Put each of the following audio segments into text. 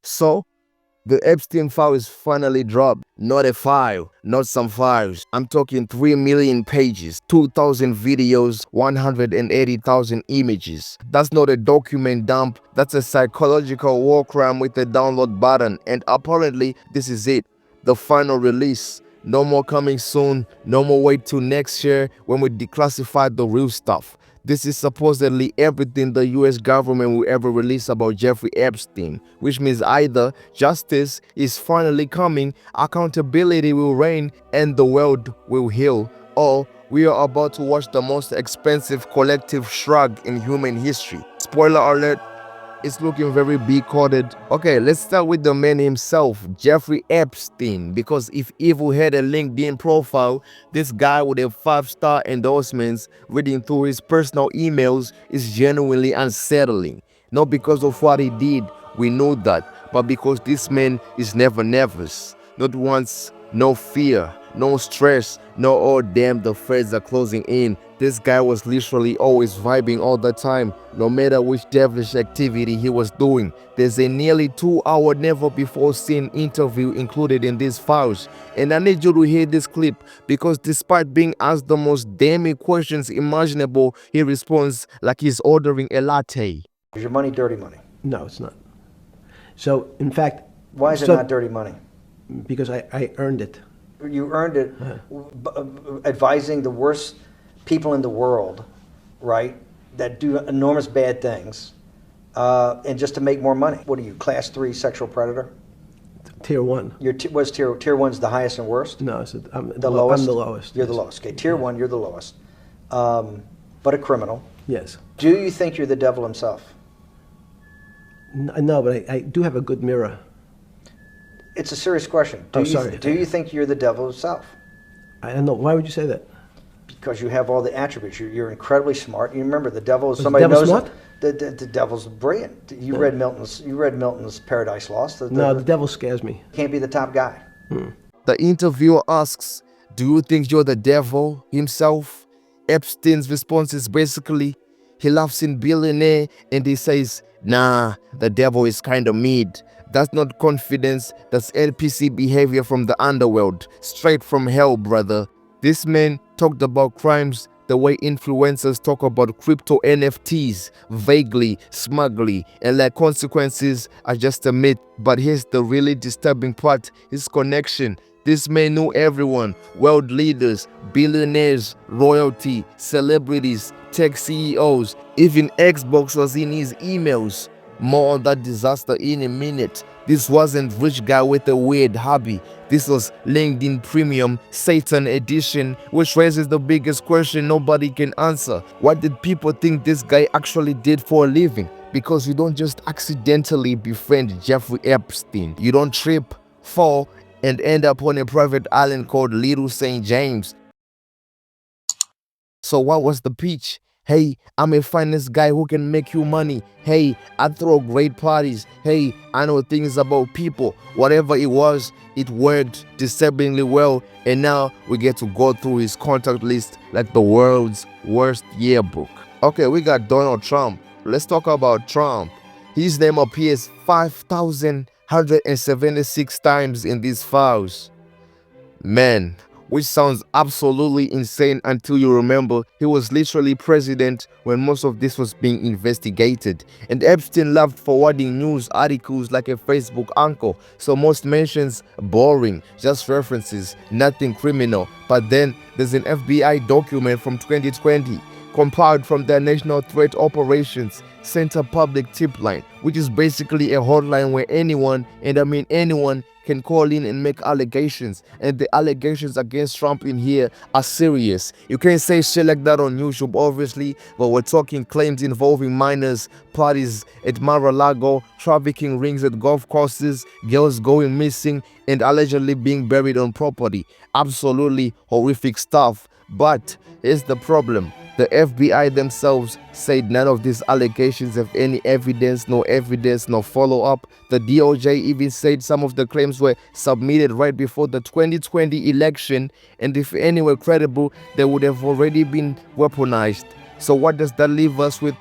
So, the Epstein file is finally dropped. Not a file, not some files. I'm talking 3 million pages, 2,000 videos, 180,000 images. That's not a document dump, that's a psychological war crime with a download button. And apparently, this is it. The final release. No more coming soon, no more wait till next year when we declassify the real stuff. This is supposedly everything the US government will ever release about Jeffrey Epstein, which means either justice is finally coming, accountability will reign, and the world will heal, or we are about to watch the most expensive collective shrug in human history. Spoiler alert, it's looking very big-coded. Okay, let's start with the man himself, Jeffrey Epstein, because if Evil had a LinkedIn profile, this guy with a 5-star endorsements reading through his personal emails is genuinely unsettling. Not because of what he did, we know that, but because this man is never nervous. Not once, no fear, no stress, no oh damn the feds are closing in. This guy was literally always vibing all the time, no matter which devilish activity he was doing. There's a nearly 2-hour never before seen interview included in these files. And I need you to hear this clip because despite being asked the most damning questions imaginable, he responds like he's ordering a latte. Is your money dirty money? No, it's not. So, in fact... Why is it not dirty money? Because I earned it. You earned it advising the worst people in the world, right, that do enormous bad things, and just to make more money. What are you, class 3 sexual predator? Tier 1. What's tier 1's the highest and worst? No, I'm the lowest? I'm the lowest. You're the lowest. Okay, tier 1, you're the lowest. But a criminal. Yes. Do you think you're the devil himself? No, but I do have a good mirror. It's a serious question. Do you think you're the devil himself? I don't know. Why would you say that? Because you have all the attributes. You're incredibly smart. You remember the devil is somebody knows smart? The devil's brilliant. You read Milton's Paradise Lost. The devil scares me. Can't be the top guy. The interviewer asks, do you think you're the devil himself? Epstein's response is basically, he laughs in billionaire and he says, nah, the devil is kind of mid. That's not confidence, that's NPC behavior from the underworld, straight from hell, brother. This man talked about crimes the way influencers talk about crypto NFTs, vaguely, smugly, and like consequences are just a myth. But here's the really disturbing part, his connection. This man knew everyone, world leaders, billionaires, royalty, celebrities, tech CEOs, even Xbox was in his emails. More on that disaster in a minute. This wasn't rich guy with a weird hobby. This was LinkedIn Premium Satan Edition, which raises the biggest question nobody can answer. What did people think this guy actually did for a living? Because you don't just accidentally befriend Jeffrey Epstein. You don't trip, fall, and end up on a private island called Little St. James. So what was the pitch? Hey, I'm a finance guy who can make you money. Hey, I throw great parties. Hey, I know things about people. Whatever it was, it worked disturbingly well. And now we get to go through his contact list like the world's worst yearbook. Okay, we got Donald Trump. Let's talk about Trump. His name appears 5,176 times in these files. Man, which sounds absolutely insane until you remember he was literally president when most of this was being investigated. And Epstein loved forwarding news articles like a Facebook uncle, so most mentions boring, just references, nothing criminal. But then there's an FBI document from 2020 compiled from their National Threat Operations Center public tip line, which is basically a hotline where anyone, and I mean anyone, can call in and make allegations. And the allegations against Trump in here are serious. You can't say shit like that on YouTube, obviously, but we're talking claims involving minors, parties at Mar-a-Lago, trafficking rings at golf courses, girls going missing, and allegedly being buried on property. Absolutely horrific stuff. But here's the problem. The FBI themselves said none of these allegations have any evidence, no follow-up. The DOJ even said some of the claims were submitted right before the 2020 election, and if any were credible, they would have already been weaponized. So what does that leave us with?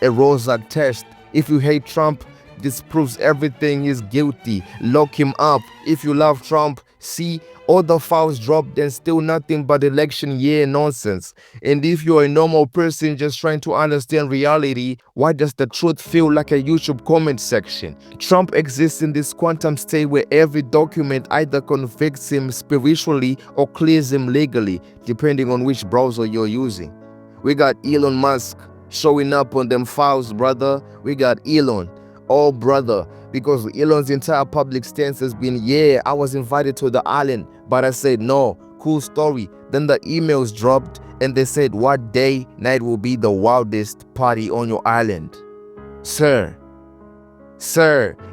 A Rorschach test. If you hate Trump, This proves everything. He's guilty. Lock him up. If you love Trump, see, all the files dropped and still nothing but election year nonsense. And if you're a normal person just trying to understand reality, why does the truth feel like a YouTube comment section? Trump exists in this quantum state where every document either convicts him spiritually or clears him legally, depending on which browser you're using. We got Elon Musk showing up on them files, brother. We got Elon. Oh, brother, because Elon's entire public stance has been, yeah, I was invited to the island, but I said no. Cool story. Then the emails dropped and they said what day night will be the wildest party on your island. Sir,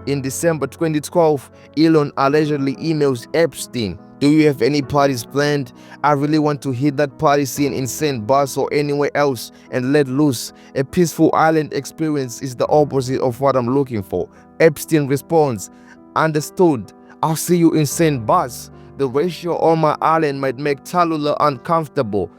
in December 2012, Elon allegedly emails Epstein. Do you have any parties planned? I really want to hit that party scene in St. Barts or anywhere else and let loose. A peaceful island experience is the opposite of what I'm looking for. Epstein responds, understood. I'll see you in St. Barts. The ratio on my island might make Tallulah uncomfortable.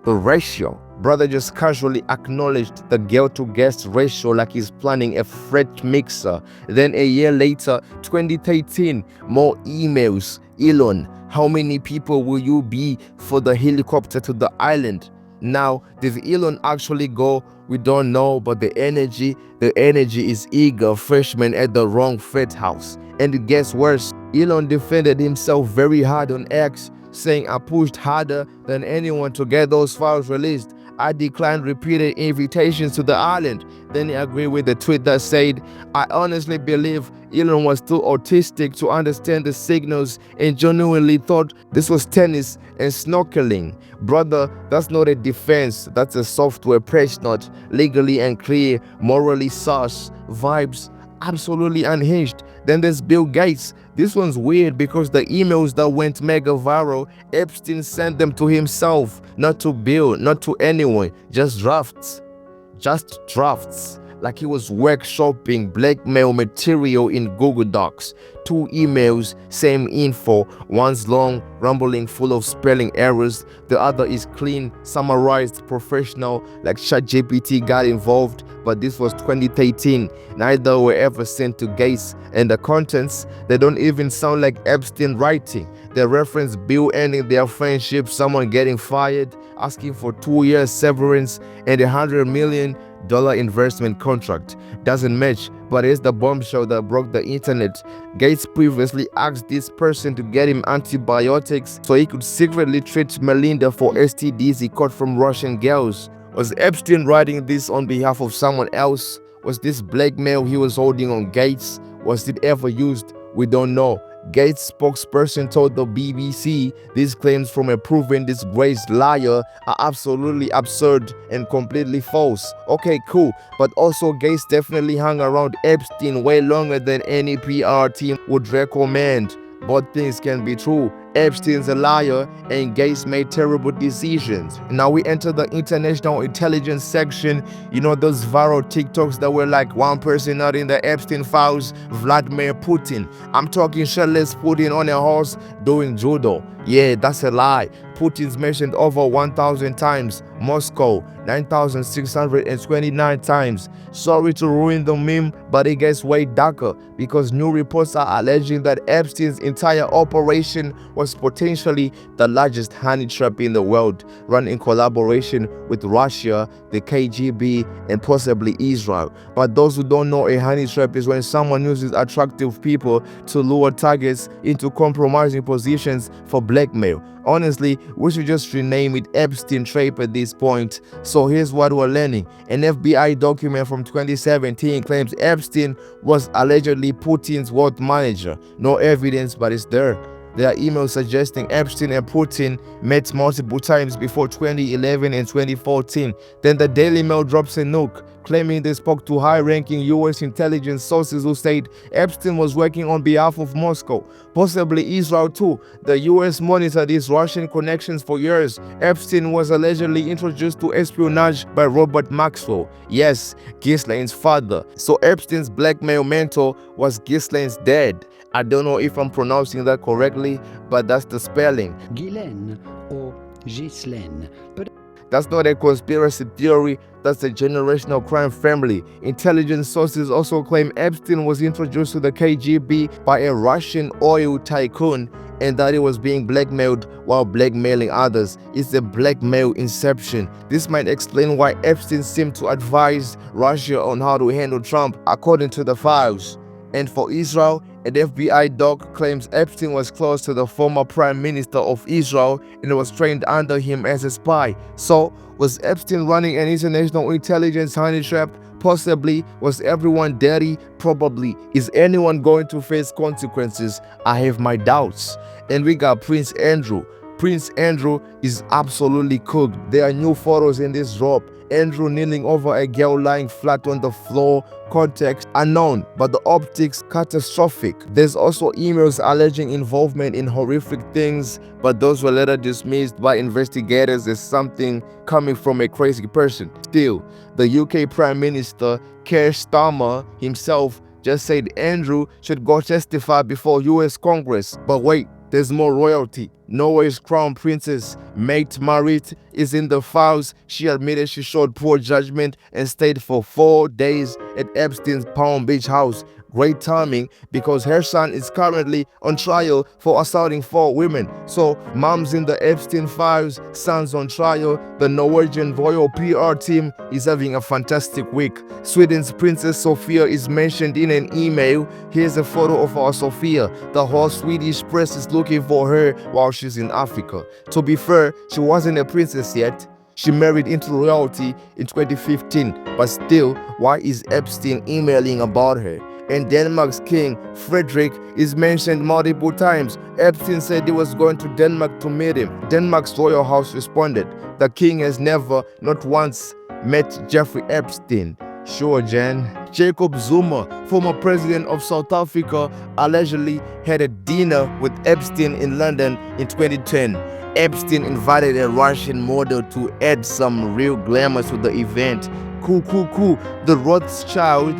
The ratio. Brother just casually acknowledged the girl-to-guest ratio like he's planning a French mixer. Then a year later, 2013, more emails. Elon, how many people will you be for the helicopter to the island? Now, did Elon actually go? We don't know, but the energy is eager freshman at the wrong frat house. And it gets worse. Elon defended himself very hard on X, saying I pushed harder than anyone to get those files released. I declined repeated invitations to the island. Then he agreed with the tweet that said, I honestly believe Elon was too autistic to understand the signals and genuinely thought this was tennis and snorkeling. Brother, that's not a defense. That's a software press note, legally and clear, morally sus, vibes absolutely unhinged. Then there's Bill Gates. This one's weird because the emails that went mega viral, Epstein sent them to himself, not to Bill, not to anyone, just drafts. Like he was workshopping blackmail material in Google Docs. 2 emails, same info, one's long, rambling, full of spelling errors. The other is clean, summarized, professional, like ChatGPT got involved, but this was 2013. Neither were ever sent to Gates, and the contents, they don't even sound like Epstein writing. They reference Bill ending their friendship, someone getting fired, asking for 2 years severance, and $100 million investment contract. Doesn't match, but it's the bombshell that broke the internet. Gates previously asked this person to get him antibiotics so he could secretly treat Melinda for STDs he caught from Russian girls. Was Epstein writing this on behalf of someone else? Was this blackmail he was holding on Gates? Was it ever used? We don't know. Gates' spokesperson told the BBC these claims from a proven disgraced liar are absolutely absurd and completely false. Okay, cool, but also Gates definitely hung around Epstein way longer than any PR team would recommend. Both things can be true. Epstein's a liar and Gates made terrible decisions. Now we enter the international intelligence section. You know those viral TikToks that were like one person not in the Epstein files, Vladimir Putin. I'm talking shirtless Putin on a horse doing judo. Yeah, that's a lie. Putin's mentioned over 1,000 times. Moscow, 9,629 times. Sorry to ruin the meme, but it gets way darker because new reports are alleging that Epstein's entire operation was potentially the largest honey trap in the world, run in collaboration with Russia, the KGB, and possibly Israel. But those who don't know, a honey trap is when someone uses attractive people to lure targets into compromising positions for blackmail. Honestly, we should just rename it Epstein trap at this point. So here's what we're learning. An FBI document from 2017 claims Epstein was allegedly Putin's wealth manager. No evidence, but it's there. There are emails suggesting Epstein and Putin met multiple times before 2011 and 2014. Then the Daily Mail drops a nuke, claiming they spoke to high-ranking US intelligence sources who said Epstein was working on behalf of Moscow, possibly Israel too. The US monitored his Russian connections for years. Epstein was allegedly introduced to espionage by Robert Maxwell. Yes, Ghislaine's father. So Epstein's blackmail mentor was Ghislaine's dad. I don't know if I'm pronouncing that correctly, but that's the spelling. Ghislaine or Ghislaine. That's not a conspiracy theory, that's a generational crime family. Intelligence sources also claim Epstein was introduced to the KGB by a Russian oil tycoon and that he was being blackmailed while blackmailing others. It's a blackmail inception. This might explain why Epstein seemed to advise Russia on how to handle Trump, according to the files. And for Israel, an FBI doc claims Epstein was close to the former Prime Minister of Israel and was trained under him as a spy. So, was Epstein running an international intelligence honey trap? Possibly. Was everyone dirty? Probably. Is anyone going to face consequences? I have my doubts. And we got Prince Andrew. Prince Andrew is absolutely cooked. There are new photos in this drop. Andrew kneeling over a girl lying flat on the floor. Context unknown, but the optics catastrophic. There's also emails alleging involvement in horrific things, but those were later dismissed by investigators as something coming from a crazy person. Still, the UK Prime Minister Keir Starmer himself just said Andrew should go testify before US Congress. But wait, there's more royalty. Norway's crown princess, Mette-Marit, is in the files. She admitted she showed poor judgment and stayed for 4 days at Epstein's Palm Beach house. Great timing because her son is currently on trial for assaulting 4 women. So, mom's in the Epstein files, son's on trial. The Norwegian royal PR team is having a fantastic week. Sweden's Princess Sofia is mentioned in an email. Here's a photo of our Sofia. The whole Swedish press is looking for her while she's in Africa. To be fair, she wasn't a princess yet. She married into royalty in 2015, but still, why is Epstein emailing about her? And Denmark's king, Frederick, is mentioned multiple times. Epstein said he was going to Denmark to meet him. Denmark's royal house responded, the king has never, not once, met Jeffrey Epstein. Sure, Jen. Jacob Zuma, former president of South Africa, allegedly had a dinner with Epstein in London in 2010. Epstein invited a Russian model to add some real glamour to the event. Cool. The Rothschild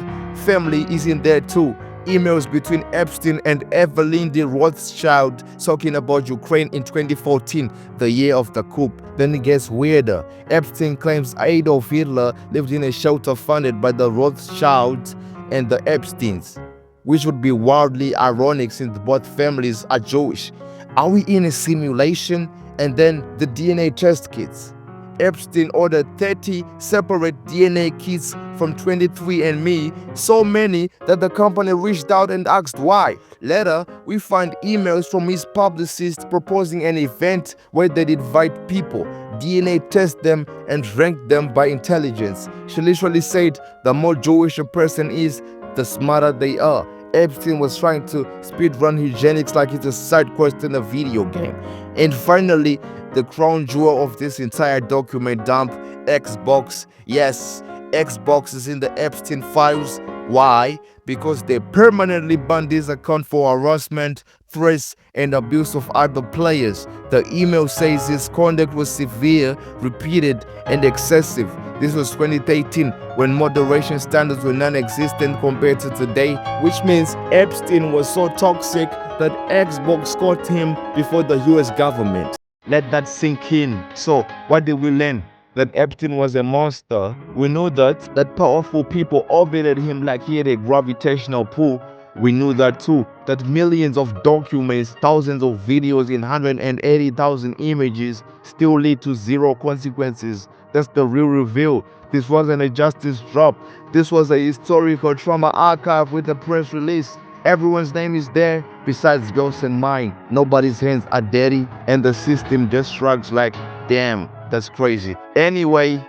family is in there too. Emails between Epstein and Evelyn de Rothschild talking about Ukraine in 2014, the year of the coup. Then it gets weirder. Epstein claims Adolf Hitler lived in a shelter funded by the Rothschilds and the Epsteins, which would be wildly ironic since both families are Jewish. Are we in a simulation? And then the DNA test kits. Epstein ordered 30 separate DNA kits from 23andMe, so many that the company reached out and asked why. Later, we find emails from his publicist proposing an event where they'd invite people, DNA test them, and rank them by intelligence. She literally said, the more Jewish a person is, the smarter they are. Epstein was trying to speedrun eugenics like it's a side quest in a video game. And finally, the crown jewel of this entire document dump, Xbox. Yes, Xbox is in the Epstein files. Why? Because they permanently banned this account for harassment, threats, and abuse of other players. The email says his conduct was severe, repeated, and excessive. This was 2013 when moderation standards were non-existent compared to today, which means Epstein was so toxic that Xbox caught him before the US government. Let that sink in. So, what did we learn? That Epstein was a monster. We know that powerful people orbited him like he had a gravitational pull. We knew that too. That millions of documents, thousands of videos in 180,000 images still lead to zero consequences. That's the real reveal. This wasn't a justice drop. This was a historical trauma archive with a press release. Everyone's name is there besides yours and mine. Nobody's hands are dirty, and the system just shrugs like, damn, that's crazy. Anyway,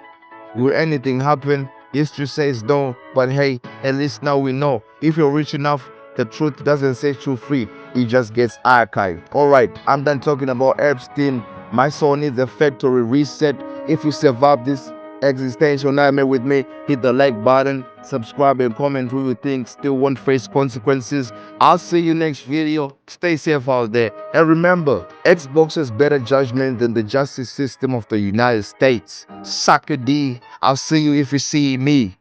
will anything happen? History says no, but hey, at least now we know. If you're rich enough, the truth doesn't set you free, it just gets archived. Alright, I'm done talking about Epstein. My soul needs a factory reset. If you survive this existential nightmare with me, hit the like button, subscribe, and comment who you think still won't face consequences. I'll see you next video. Stay safe out there. And remember, Xbox has better judgment than the justice system of the United States. Sucker D. I'll see you if you see me.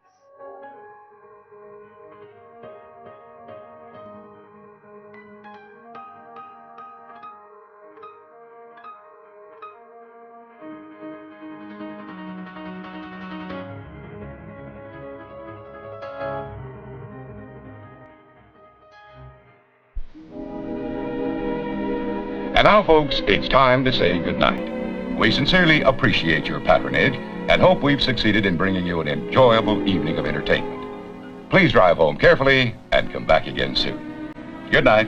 And now, folks, it's time to say goodnight. We sincerely appreciate your patronage and hope we've succeeded in bringing you an enjoyable evening of entertainment. Please drive home carefully and come back again soon. Good night.